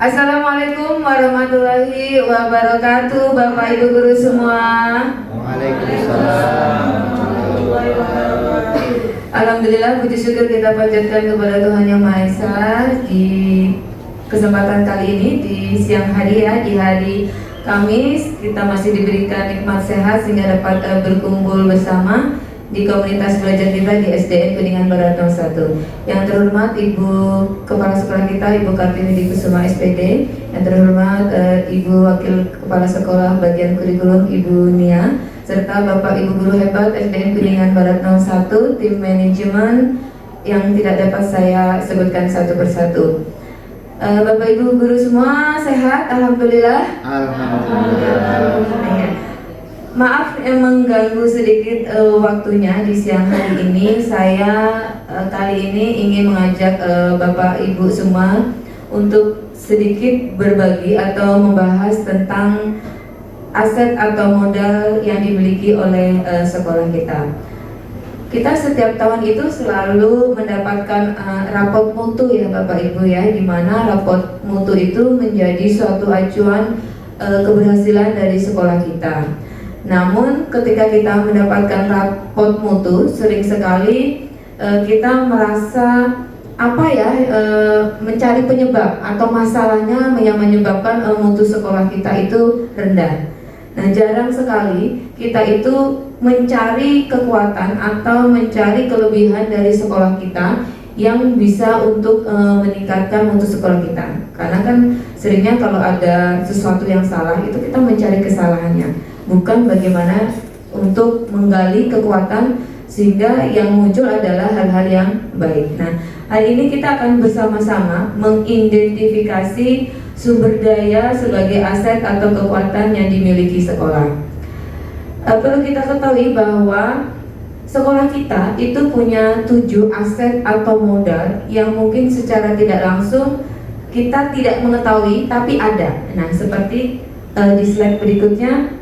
Assalamualaikum warahmatullahi wabarakatuh, Bapak Ibu guru semua. Waalaikumsalam. Alhamdulillah, puji syukur kita panjatkan kepada Tuhan Yang Maha Esa di kesempatan kali ini di siang hari ya, di hari Kamis kita masih diberikan nikmat sehat sehingga dapat berkumpul bersama di komunitas belajar kita di SDN Kuningan Barat 01. Yang terhormat Ibu Kepala Sekolah kita, Ibu Kartini Kusuma SPD. Yang terhormat Ibu Wakil Kepala Sekolah Bagian Kurikulum Ibu Nia, serta Bapak Ibu Guru hebat SDN Kuningan Barat 01, tim manajemen yang tidak dapat saya sebutkan satu persatu. Bapak Ibu Guru semua sehat, Alhamdulillah. Alhamdulillah. Maaf yang mengganggu sedikit waktunya di siang hari ini. Saya kali ini ingin mengajak Bapak Ibu semua untuk sedikit berbagi atau membahas tentang aset atau modal yang dimiliki oleh sekolah kita. Kita setiap tahun itu selalu mendapatkan raport mutu ya Bapak Ibu ya, di mana raport mutu itu menjadi suatu acuan keberhasilan dari sekolah kita. Namun ketika kita mendapatkan raport mutu, sering sekali kita merasa mencari penyebab atau masalahnya yang menyebabkan mutu sekolah kita itu rendah. Nah, jarang sekali kita itu mencari kekuatan atau mencari kelebihan dari sekolah kita yang bisa untuk meningkatkan mutu sekolah kita. Karena kan seringnya kalau ada sesuatu yang salah itu kita mencari kesalahannya, bukan bagaimana untuk menggali kekuatan sehingga yang muncul adalah hal-hal yang baik. Nah, hari ini kita akan bersama-sama mengidentifikasi sumber daya sebagai aset atau kekuatan yang dimiliki sekolah. Perlu kita ketahui bahwa sekolah kita itu punya 7 aset atau modal yang mungkin secara tidak langsung kita tidak mengetahui tapi ada. Nah, seperti di slide berikutnya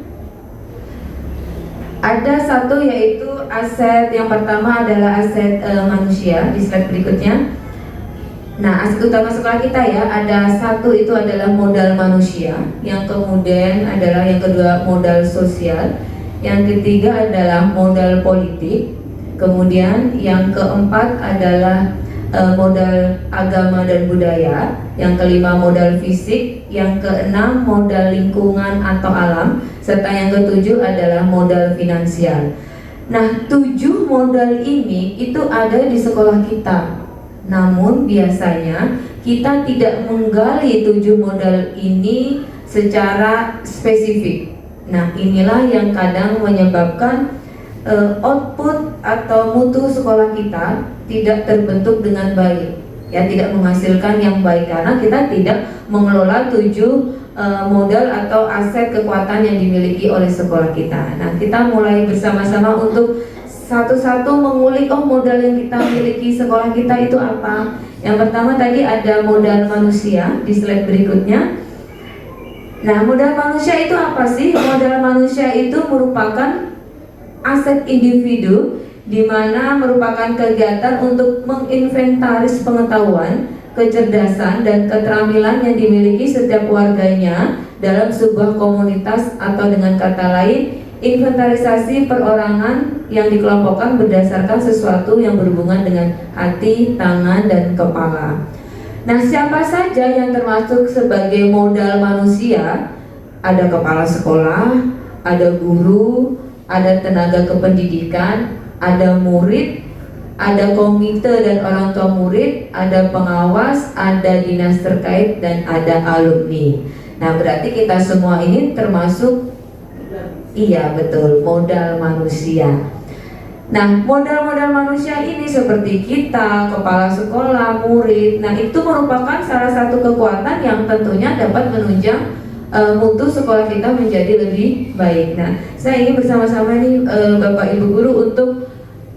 ada satu, yaitu aset yang pertama adalah aset manusia di slide berikutnya. Nah, aset utama sekolah kita ya, ada satu itu adalah modal manusia, yang kemudian adalah yang kedua modal sosial, yang ketiga adalah modal politik, kemudian yang keempat adalah modal agama dan budaya, yang kelima modal fisik, yang keenam modal lingkungan atau alam, serta yang ketujuh adalah modal finansial. Nah, 7 modal ini itu ada di sekolah kita. Namun biasanya kita tidak menggali 7 modal ini secara spesifik. Nah, inilah yang kadang menyebabkan output atau mutu sekolah kita tidak terbentuk dengan baik, ya, tidak menghasilkan yang baik karena kita tidak mengelola 7 modal atau aset kekuatan yang dimiliki oleh sekolah kita. Nah, kita mulai bersama-sama untuk satu-satu mengulik modal yang kita miliki sekolah kita itu apa. Yang pertama tadi ada modal manusia di slide berikutnya. Nah, modal manusia itu apa sih? Modal manusia itu merupakan aset individu, di mana merupakan kegiatan untuk menginventaris pengetahuan, kecerdasan, dan keterampilan yang dimiliki setiap warganya dalam sebuah komunitas, atau dengan kata lain, inventarisasi perorangan yang dikelompokkan berdasarkan sesuatu yang berhubungan dengan hati, tangan, dan kepala. Nah, siapa saja yang termasuk sebagai modal manusia? Ada kepala sekolah, ada guru, ada tenaga kependidikan, ada murid, ada komite dan orang tua murid, ada pengawas, ada dinas terkait, dan ada alumni. Nah, berarti kita semua ini termasuk, iya betul, modal manusia. Nah, modal-modal manusia ini seperti kita, kepala sekolah, murid, nah itu merupakan salah satu kekuatan yang tentunya dapat menunjang mutu sekolah kita menjadi lebih baik. Nah, saya ingin bersama-sama nih Bapak Ibu Guru untuk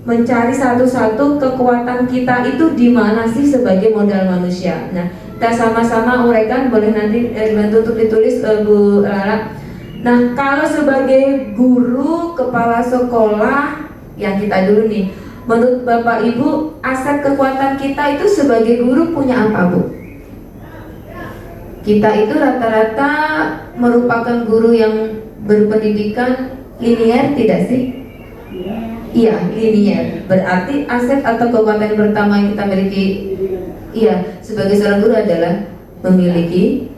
mencari satu-satu kekuatan kita itu di mana sih sebagai modal manusia. Nah, kita sama-sama uraikan, boleh nanti dibantu untuk ditulis Bu Lala. Nah, kalau sebagai guru, kepala sekolah, yang kita dulu nih, menurut Bapak Ibu, aset kekuatan kita itu sebagai guru punya apa, Bu? Kita itu rata-rata merupakan guru yang berpendidikan linear, tidak sih? Iya, linear. Berarti aset atau kekuatan pertama yang kita miliki, iya, sebagai seorang guru adalah memiliki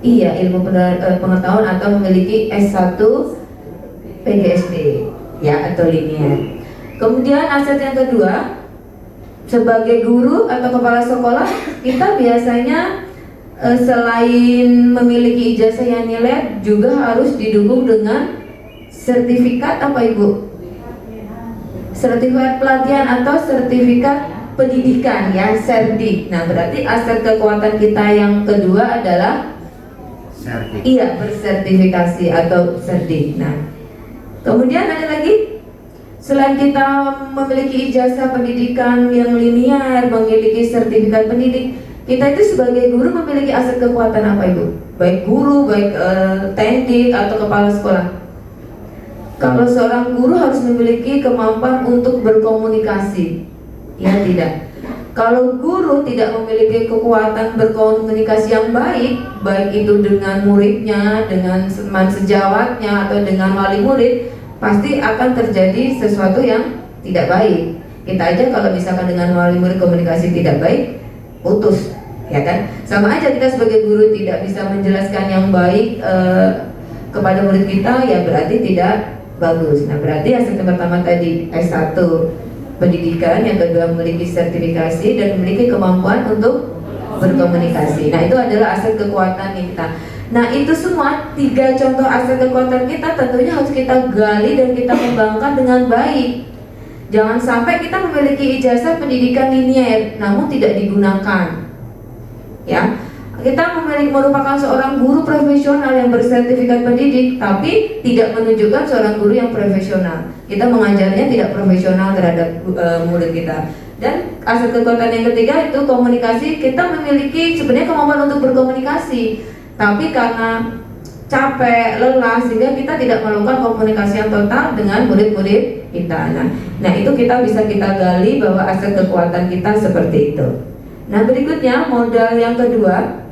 ilmu pengetahuan atau memiliki S1 PGSD, ya, atau linear. Kemudian aset yang kedua, sebagai guru atau kepala sekolah, kita biasanya selain memiliki ijazah yang nilai, juga harus didukung dengan sertifikat apa Ibu? Sertifikat pelatihan atau sertifikat pendidikan, ya, serdik. Nah, berarti aset kekuatan kita yang kedua adalah serdik. Iya, bersertifikasi atau serdik. Nah, kemudian ada lagi, selain kita memiliki ijazah pendidikan yang linear, memiliki sertifikat pendidik, kita itu sebagai guru memiliki aset kekuatan apa Ibu? Baik guru, baik teknik atau kepala sekolah. Kalau seorang guru harus memiliki kemampuan untuk berkomunikasi, ya tidak. Kalau guru tidak memiliki kekuatan berkomunikasi yang baik, baik itu dengan muridnya, dengan teman sejawatnya, atau dengan wali murid, pasti akan terjadi sesuatu yang tidak baik. Kita aja kalau misalkan dengan wali murid komunikasi tidak baik, putus, ya kan? Sama aja kita sebagai guru tidak bisa menjelaskan yang baik kepada murid kita, ya berarti tidak bagus. Nah, berarti aset pertama tadi S1 pendidikan, yang kedua memiliki sertifikasi dan memiliki kemampuan untuk berkomunikasi. Nah, itu adalah aset kekuatan kita. Nah, itu semua 3 contoh aset kekuatan kita tentunya harus kita gali dan kita kembangkan dengan baik. Jangan sampai kita memiliki ijazah pendidikan linear namun tidak digunakan. Ya, kita merupakan seorang guru profesional yang bersertifikat pendidik, tapi tidak menunjukkan seorang guru yang profesional. Kita mengajarnya tidak profesional terhadap murid kita. Dan aset kekuatan yang ketiga itu komunikasi. Kita memiliki sebenarnya kemampuan untuk berkomunikasi, tapi karena capek, lelah, sehingga kita tidak melakukan komunikasi yang total dengan murid-murid kita. Nah, itu kita bisa kita gali bahwa aset kekuatan kita seperti itu. Nah, berikutnya modal yang kedua.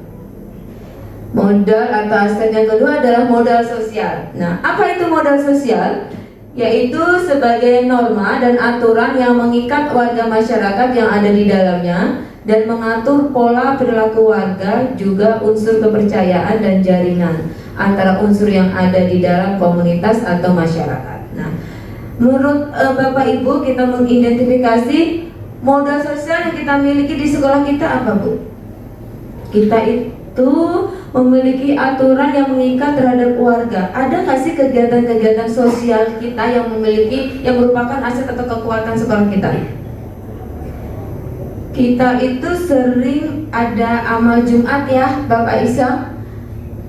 Modal atau aset yang kedua adalah modal sosial. Nah, apa itu modal sosial? Yaitu sebagai norma dan aturan yang mengikat warga masyarakat yang ada di dalamnya dan mengatur pola perilaku warga, juga unsur kepercayaan dan jaringan antara unsur yang ada di dalam komunitas atau masyarakat. Nah, menurut Bapak Ibu, kita mengidentifikasi modal sosial yang kita miliki di sekolah kita apa, Bu? Kita itu memiliki aturan yang mengikat terhadap warga. Ada nggak sih kegiatan-kegiatan sosial kita yang merupakan aset atau kekuatan sekolah kita? Kita itu sering ada amal Jumat, ya, Bapak Isa.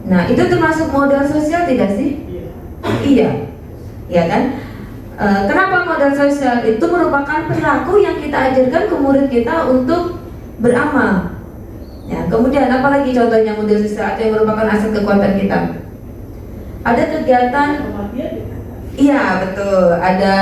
Nah, itu termasuk modal sosial tidak sih? Iya, ya kan? Kenapa modal sosial? Itu merupakan perilaku yang kita ajarkan ke murid kita untuk beramal. Ya, kemudian apalagi contohnya modal sosial atau yang merupakan aset kekuatan kita? Ada kegiatan, iya betul, ada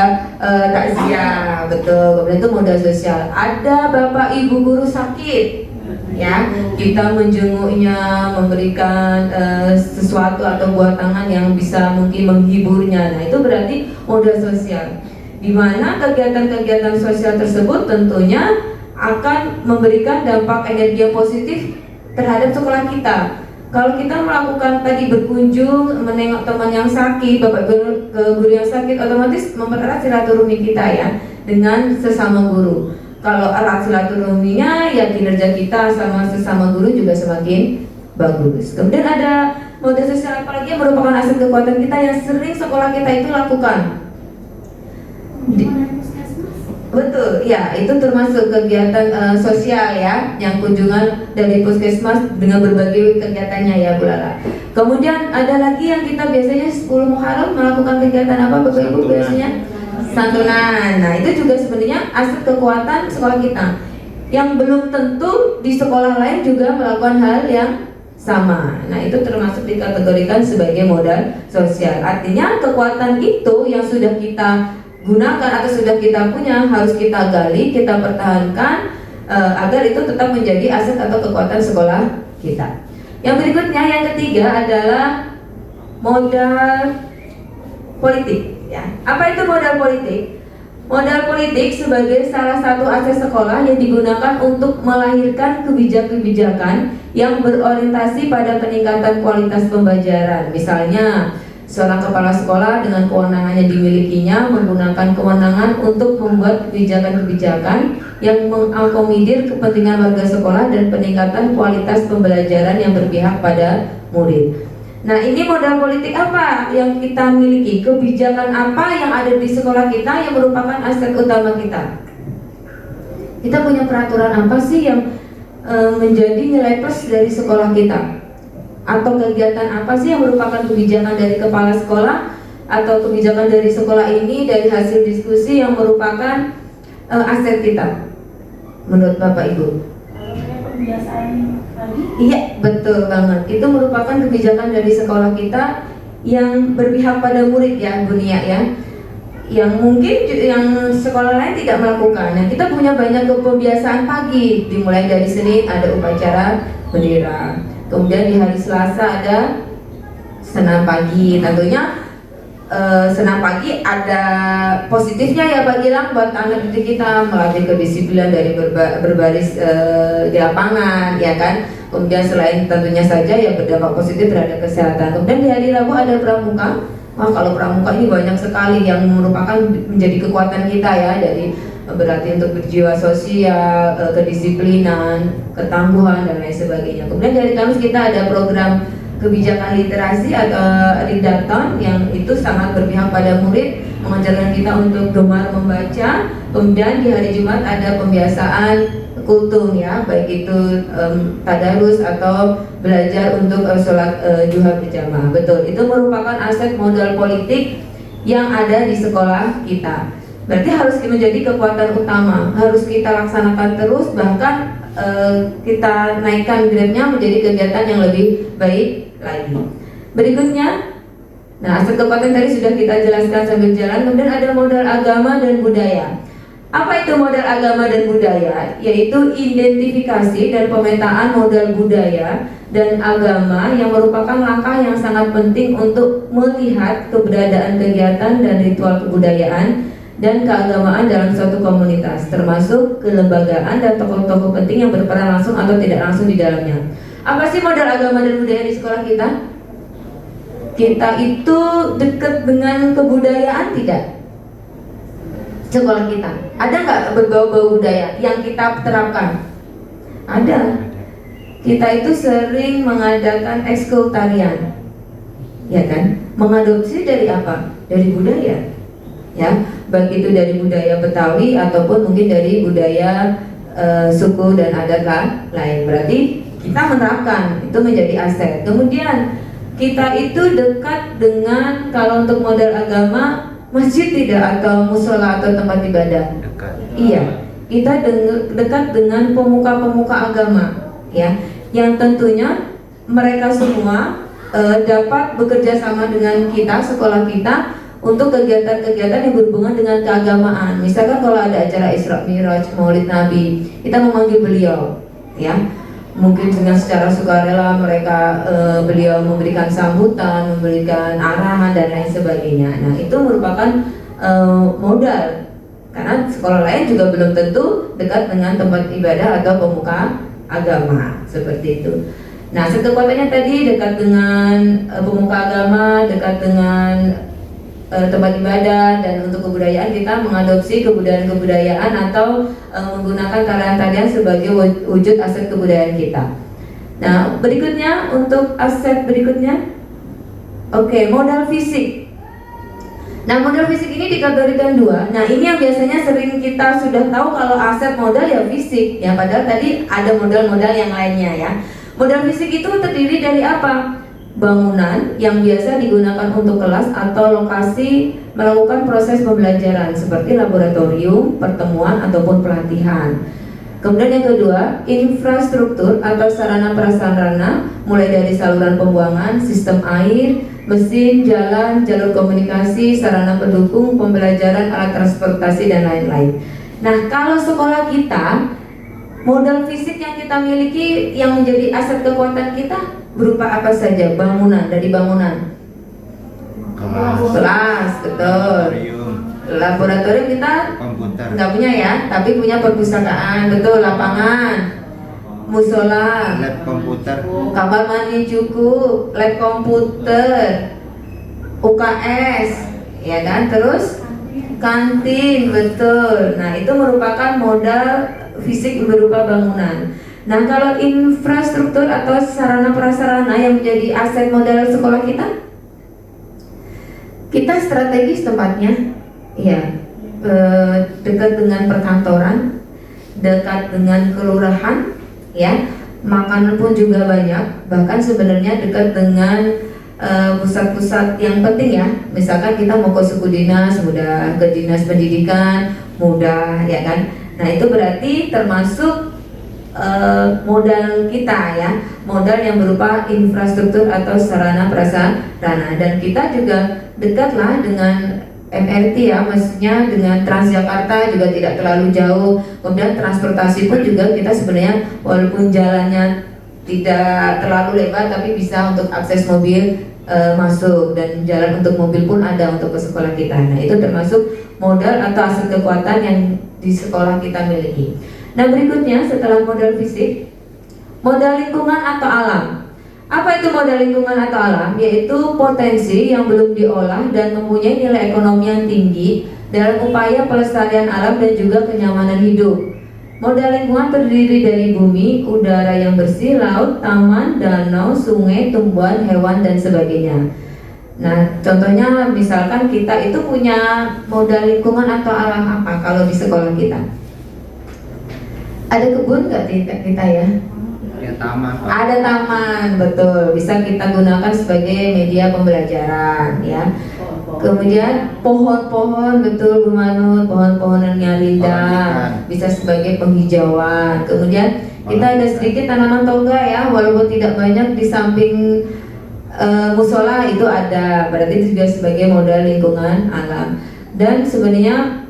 takziah, betul, kemudian itu modal sosial. Ada Bapak Ibu guru sakit, ya, kita menjenguknya, memberikan sesuatu atau buah tangan yang bisa mungkin menghiburnya. Nah, itu berarti modal sosial, di mana kegiatan-kegiatan sosial tersebut tentunya akan memberikan dampak energi yang positif terhadap sekolah kita. Kalau kita melakukan tadi berkunjung, menengok teman yang sakit, bapak guru yang sakit, otomatis mempererat silaturahmi kita, ya, dengan sesama guru. Kalau erat silaturahminya, ya kinerja kita sama sesama guru juga semakin bagus. Kemudian ada modal sosial apalagi yang merupakan aset kekuatan kita yang sering sekolah kita itu lakukan. Betul, ya, itu termasuk kegiatan sosial, ya, yang kunjungan dari puskesmas dengan berbagai kegiatannya, ya, Bu Lala. Kemudian ada lagi yang kita biasanya 10 Muharram melakukan kegiatan apa, Bapak Ibu, biasanya? Santunan. Nah, itu juga sebenarnya aset kekuatan sekolah kita yang belum tentu di sekolah lain juga melakukan hal yang sama. Nah, itu termasuk dikategorikan sebagai modal sosial. Artinya kekuatan itu yang sudah kita gunakan atau sudah kita punya harus kita gali, kita pertahankan agar itu tetap menjadi aset atau kekuatan sekolah kita. Yang berikutnya, yang ketiga adalah modal politik. Ya, apa itu modal politik? Modal politik sebagai salah satu aset sekolah yang digunakan untuk melahirkan kebijakan-kebijakan yang berorientasi pada peningkatan kualitas pembelajaran. Misalnya, seorang kepala sekolah dengan kewenangan yang dimilikinya menggunakan kewenangan untuk membuat kebijakan-kebijakan yang mengakomodir kepentingan warga sekolah dan peningkatan kualitas pembelajaran yang berpihak pada murid. Nah, ini modal politik apa yang kita miliki? Kebijakan apa yang ada di sekolah kita yang merupakan aset utama kita? Kita punya peraturan apa sih yang menjadi nilai plus dari sekolah kita? Atau kegiatan apa sih yang merupakan kebijakan dari kepala sekolah atau kebijakan dari sekolah ini dari hasil diskusi yang merupakan aset kita? Menurut Bapak Ibu? Kebiasaan tadi? Iya, betul banget. Itu merupakan kebijakan dari sekolah kita yang berpihak pada murid ya, Bu Nia ya. Yang mungkin yang sekolah lain tidak melakukan. Nah, kita punya banyak kebiasaan pagi. Dimulai dari Senin ada upacara bendera. Kemudian di hari Selasa ada senam pagi. Tentunya senam pagi ada positifnya ya Pak Gilang buat anak didik kita, melatih kedisiplinan dari berbaris di lapangan ya kan. Kemudian selain tentunya saja ya berdampak positif terhadap kesehatan. Kemudian di hari Rabu ada pramuka. Wah, kalau pramuka ini banyak sekali yang merupakan menjadi kekuatan kita ya, dari berarti untuk berjiwa sosial, kedisiplinan, ketangguhan dan lain sebagainya. Kemudian dari Kamis kita ada program kebijakan literasi atau readathon yang itu sangat berpihak pada murid, mengajarkan kita untuk gemar membaca. Kemudian di hari Jumat ada pembiasaan kultum ya, baik itu tadarus atau belajar untuk sholat duha berjamaah. Betul, itu merupakan aset modal politik yang ada di sekolah kita. Berarti harus menjadi kekuatan utama, harus kita laksanakan terus, bahkan kita naikkan grade-nya menjadi kegiatan yang lebih baik lagi. Berikutnya, nah aset kekuatan tadi sudah kita jelaskan sambil jalan. Kemudian ada modal agama dan budaya. Apa itu modal agama dan budaya? Yaitu identifikasi dan pemetaan modal budaya dan agama yang merupakan langkah yang sangat penting untuk melihat keberadaan kegiatan dan ritual kebudayaan dan keagamaan dalam suatu komunitas, termasuk kelembagaan dan tokoh-tokoh penting yang berperan langsung atau tidak langsung di dalamnya. Apa sih modal agama dan budaya di sekolah kita? Kita itu dekat dengan kebudayaan tidak? Sekolah kita ada nggak berbau-bau budaya yang kita terapkan? Ada. Kita itu sering mengadakan ekskul tarian, ya kan? Mengadopsi dari apa? Dari budaya, ya. Baik itu dari budaya Betawi ataupun mungkin dari budaya suku dan adat lain. Berarti kita menerapkan, itu menjadi aset. Kemudian kita itu dekat dengan, kalau untuk modal agama, masjid tidak, atau musola atau tempat ibadah? Dekat. Iya, kita dekat dengan pemuka-pemuka agama, ya, yang tentunya mereka semua dapat bekerja sama dengan kita, sekolah kita, untuk kegiatan-kegiatan yang berhubungan dengan keagamaan. Misalkan kalau ada acara Isra Mi'raj, Maulid Nabi, kita memanggil beliau, ya. Mungkin dengan secara sukarela mereka beliau memberikan sambutan, memberikan arahan dan lain sebagainya. Nah, itu merupakan modal, karena sekolah lain juga belum tentu dekat dengan tempat ibadah atau pemuka agama seperti itu. Nah, kekuatannya tadi dekat dengan pemuka agama, dekat dengan tempat ibadah, dan untuk kebudayaan kita mengadopsi kebudayaan atau menggunakan tarian-tarian sebagai wujud aset kebudayaan kita. Nah, berikutnya untuk aset berikutnya, oke, modal fisik. Nah, modal fisik ini dikategorikan dua. Nah, ini yang biasanya sering kita sudah tahu kalau aset modal ya fisik, ya, padahal tadi ada modal-modal yang lainnya ya. Modal fisik itu terdiri dari apa? Bangunan yang biasa digunakan untuk kelas atau lokasi melakukan proses pembelajaran seperti laboratorium, pertemuan ataupun pelatihan. Kemudian yang kedua, infrastruktur atau sarana prasarana, mulai dari saluran pembuangan, sistem air, mesin, jalan, jalur komunikasi, sarana pendukung pembelajaran, alat transportasi dan lain-lain. Nah, kalau sekolah kita, modal fisik yang kita miliki yang menjadi aset kekuatan kita berupa apa saja? Bangunan, dari bangunan. Kelas, betul. Laboratorium kita Komputer. nggak punya ya, tapi punya perpustakaan, betul. Lapangan, musola, Lab komputer. kamar mandi cukup, lab komputer, UKS, ya kan? Terus kantin, betul. Nah, itu merupakan modal fisik berupa bangunan. Nah, kalau infrastruktur atau sarana prasarana yang menjadi aset modal sekolah kita strategis tempatnya, ya, dekat dengan perkantoran, dekat dengan kelurahan, ya, makanan pun juga banyak. Bahkan sebenarnya dekat dengan pusat-pusat yang penting ya, misalkan kita mau ke suku dinas mudah, ke dinas pendidikan mudah, ya kan. Nah, itu berarti termasuk modal kita ya, modal yang berupa infrastruktur atau sarana prasarana. Dan kita juga dekatlah dengan MRT ya, maksudnya dengan Transjakarta juga tidak terlalu jauh. Kemudian transportasi pun juga kita sebenarnya walaupun jalannya tidak terlalu lebar, tapi bisa untuk akses mobil masuk, dan jalan untuk mobil pun ada untuk ke sekolah kita. Nah, itu termasuk modal atau aset kekuatan yang di sekolah kita miliki. Nah, berikutnya setelah modal fisik, modal lingkungan atau alam. Apa itu modal lingkungan atau alam? Yaitu potensi yang belum diolah dan mempunyai nilai ekonomi yang tinggi dalam upaya pelestarian alam dan juga kenyamanan hidup. Modal lingkungan terdiri dari bumi, udara yang bersih, laut, taman, danau, sungai, tumbuhan, hewan, dan sebagainya. Nah, contohnya misalkan kita itu punya modal lingkungan atau alam apa kalau di sekolah kita? Ada kebun nggak di kita ya? Ya, taman. Pak. Ada taman, betul. Bisa kita gunakan sebagai media pembelajaran, ya. Kemudian pohon-pohon, betul Bu Manut, pohon-pohonan yang rindang bisa sebagai penghijauan. Kemudian kita ada sedikit tanaman toga ya, walaupun tidak banyak di samping musola itu ada, berarti itu juga sebagai modal lingkungan alam. Dan sebenarnya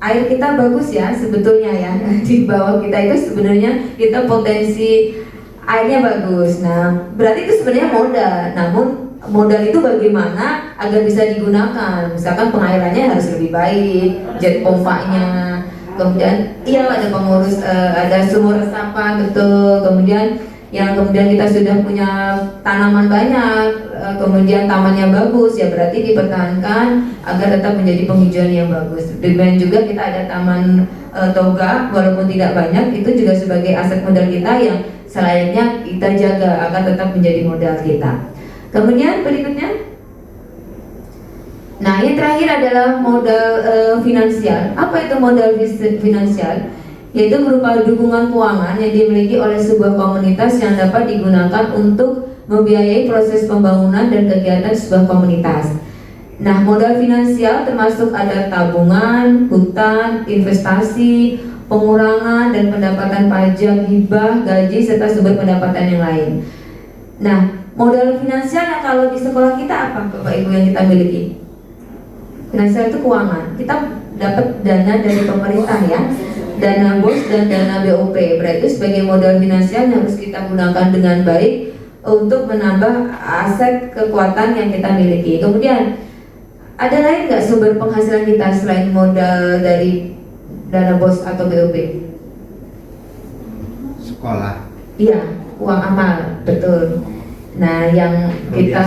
air kita bagus ya sebetulnya ya, di bawah kita itu sebenarnya kita potensi airnya bagus. Nah, berarti itu sebenarnya modal. Namun modal itu bagaimana agar bisa digunakan? Misalkan pengairannya harus lebih baik, jet pompanya, kemudian iya ada pengurus, ada sumur resapan, betul. Kemudian kita sudah punya tanaman banyak, kemudian tamannya bagus, ya berarti dipertahankan agar tetap menjadi penghijauan yang bagus. Dan juga kita ada taman toga, walaupun tidak banyak, itu juga sebagai aset modal kita yang selayaknya kita jaga agar tetap menjadi modal kita. Kemudian berikutnya, nah yang terakhir adalah modal finansial. Apa itu modal finansial? Yaitu berupa dukungan keuangan yang dimiliki oleh sebuah komunitas yang dapat digunakan untuk membiayai proses pembangunan dan kegiatan sebuah komunitas. Nah, modal finansial termasuk ada tabungan, hutang, investasi, pengurangan dan pendapatan pajak, hibah, gaji, serta sumber pendapatan yang lain. Nah, modal finansial yang kalau di sekolah kita apa, Bapak Ibu, yang kita miliki? Finansial itu keuangan. Kita dapat dana dari pemerintah ya, dana BOS dan dana BOP. Berarti itu sebagai modal finansial yang harus kita gunakan dengan baik untuk menambah aset kekuatan yang kita miliki. Kemudian ada lain nggak sumber penghasilan kita selain modal dari dana BOS atau BOP? Sekolah. Iya, uang amal, betul. Nah, yang kita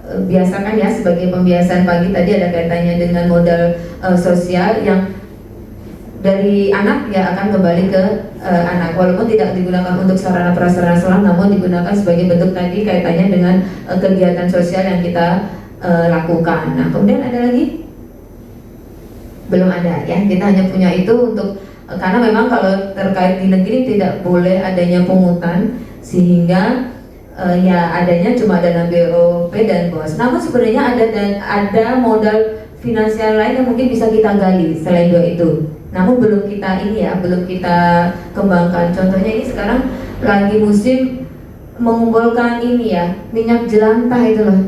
biasakan ya sebagai pembiasaan pagi tadi ada kaitannya dengan modal sosial yang dari anak ya akan kembali ke anak, walaupun tidak digunakan untuk sarana prasarana sekolah, namun digunakan sebagai bentuk tadi kaitannya dengan kegiatan sosial yang kita lakukan. Nah, kemudian ada lagi? Belum ada ya, kita hanya punya itu untuk karena memang kalau terkait di negeri tidak boleh adanya pungutan, sehingga ya adanya cuma dana BOP dan BOS. Namun sebenarnya ada modal finansial lain yang mungkin bisa kita gali selain dua itu. Namun belum kita belum kita kembangkan. Contohnya ini sekarang lagi musim mengumpulkan ini ya, minyak jelantah itu loh.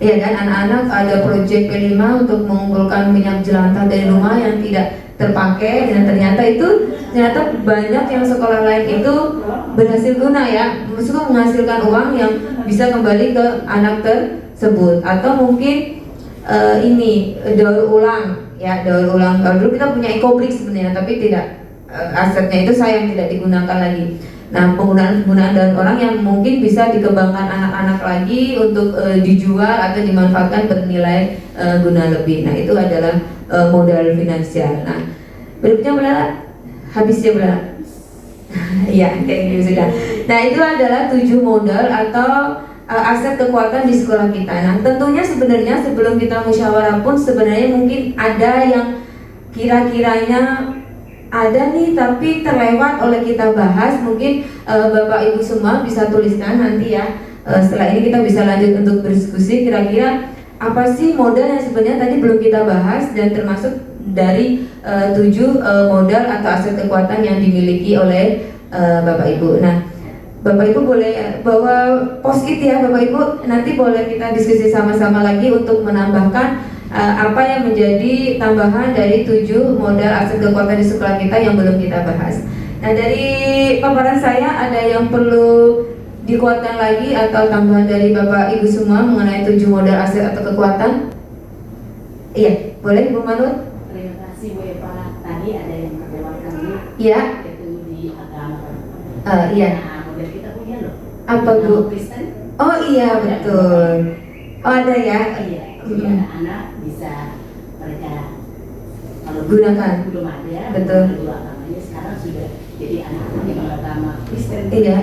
Ya kan, anak-anak ada proyek P5 untuk mengumpulkan minyak jelantah dari rumah yang tidak terpakai, dan ternyata banyak yang sekolah lain itu berhasil guna ya, maksudnya menghasilkan uang yang bisa kembali ke anak tersebut. Atau mungkin ini daur ulang ya, daur ulang. Kalau dulu kita punya Ecobrik sebenarnya, tapi tidak, asetnya itu sayang tidak digunakan lagi. Nah, penggunaan daur orang yang mungkin bisa dikembangkan anak-anak lagi untuk dijual atau dimanfaatkan bernilai guna lebih. Nah, itu adalah modal finansial. Nah, berikutnya Bella, habis ya Bella? Ya, kayak gitu sudah. Nah, itu adalah 7 modal atau aset kekuatan di sekolah kita. Nah, tentunya sebenarnya sebelum kita musyawarah pun sebenarnya mungkin ada yang kira-kiranya ada nih tapi terlewat oleh kita bahas. Mungkin Bapak Ibu semua bisa tuliskan nanti ya, setelah ini kita bisa lanjut untuk berdiskusi kira-kira apa sih modal yang sebenarnya tadi belum kita bahas, dan termasuk dari 7 modal atau aset kekuatan yang dimiliki oleh Bapak Ibu. Nah, Bapak Ibu boleh bawa post-it ya Bapak Ibu, nanti boleh kita diskusi sama-sama lagi untuk menambahkan apa yang menjadi tambahan dari 7 modal aset kekuatan di sekolah kita yang belum kita bahas. Nah, dari paparan saya ada yang perlu dikuatkan lagi atau tambahan dari Bapak Ibu semua mengenai 7 modal aset atau kekuatan? Iya, boleh Bu Manut? Terima kasih Bu Eva. Tadi ada yang melewatkan Bu. Iya. Itu di agama. Iya. Nah, model kita punya loh. Apa Bu? Nama Kristen. Oh iya betul. Oh ada ya. Iya. Jadi anak-anak bisa mereka kalau Gunakan. belum ada. Betul. Dua agamanya sekarang sudah jadi anak-anak yang beragama Kristen. Iya.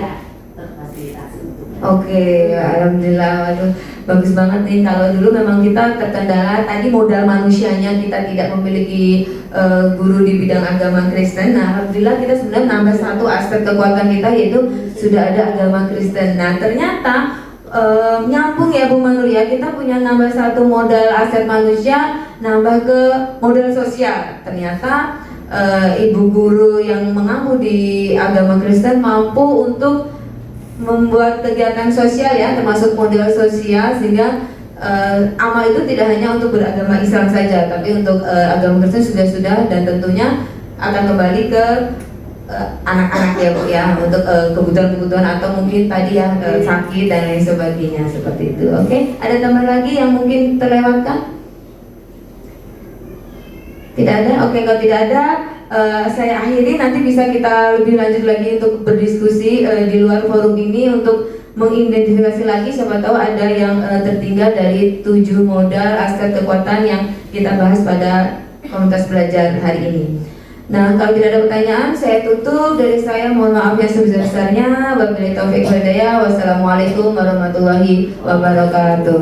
Terfasilitasi untuk. Oke, alhamdulillah. Waduh, bagus banget nih. Kalau dulu memang kita terkendala tadi modal manusianya, kita tidak memiliki guru di bidang agama Kristen. Nah, alhamdulillah kita sebenarnya nambah satu aspek kekuatan kita, yaitu sudah ada agama Kristen. Nah, ternyata nyambung ya Bu Manur ya, kita punya nambah satu modal aset manusia, nambah ke modal sosial. Ternyata ibu guru yang mengaku di agama Kristen mampu untuk membuat kegiatan sosial ya, termasuk modal sosial, sehingga amal itu tidak hanya untuk beragama Islam saja, tapi untuk agama Kristen sudah, dan tentunya akan kembali ke anak-anak ya Bu ya, untuk kebutuhan-kebutuhan atau mungkin tadi ya sakit dan lain sebagainya seperti itu. Oke, ada tambahan lagi yang mungkin terlewatkan? Tidak ada? Oke, kalau tidak ada, saya akhiri. Nanti bisa kita lebih lanjut lagi untuk berdiskusi di luar forum ini untuk mengidentifikasi lagi, siapa tahu ada yang tertinggal dari 7 modal aset kekuatan yang kita bahas pada komunitas belajar hari ini. Nah, kalau tidak ada pertanyaan, saya tutup. Dari saya mohon maaf yang sebesar-besarnya. Wabillahi taufiq wal hidayah. Wassalamualaikum warahmatullahi wabarakatuh.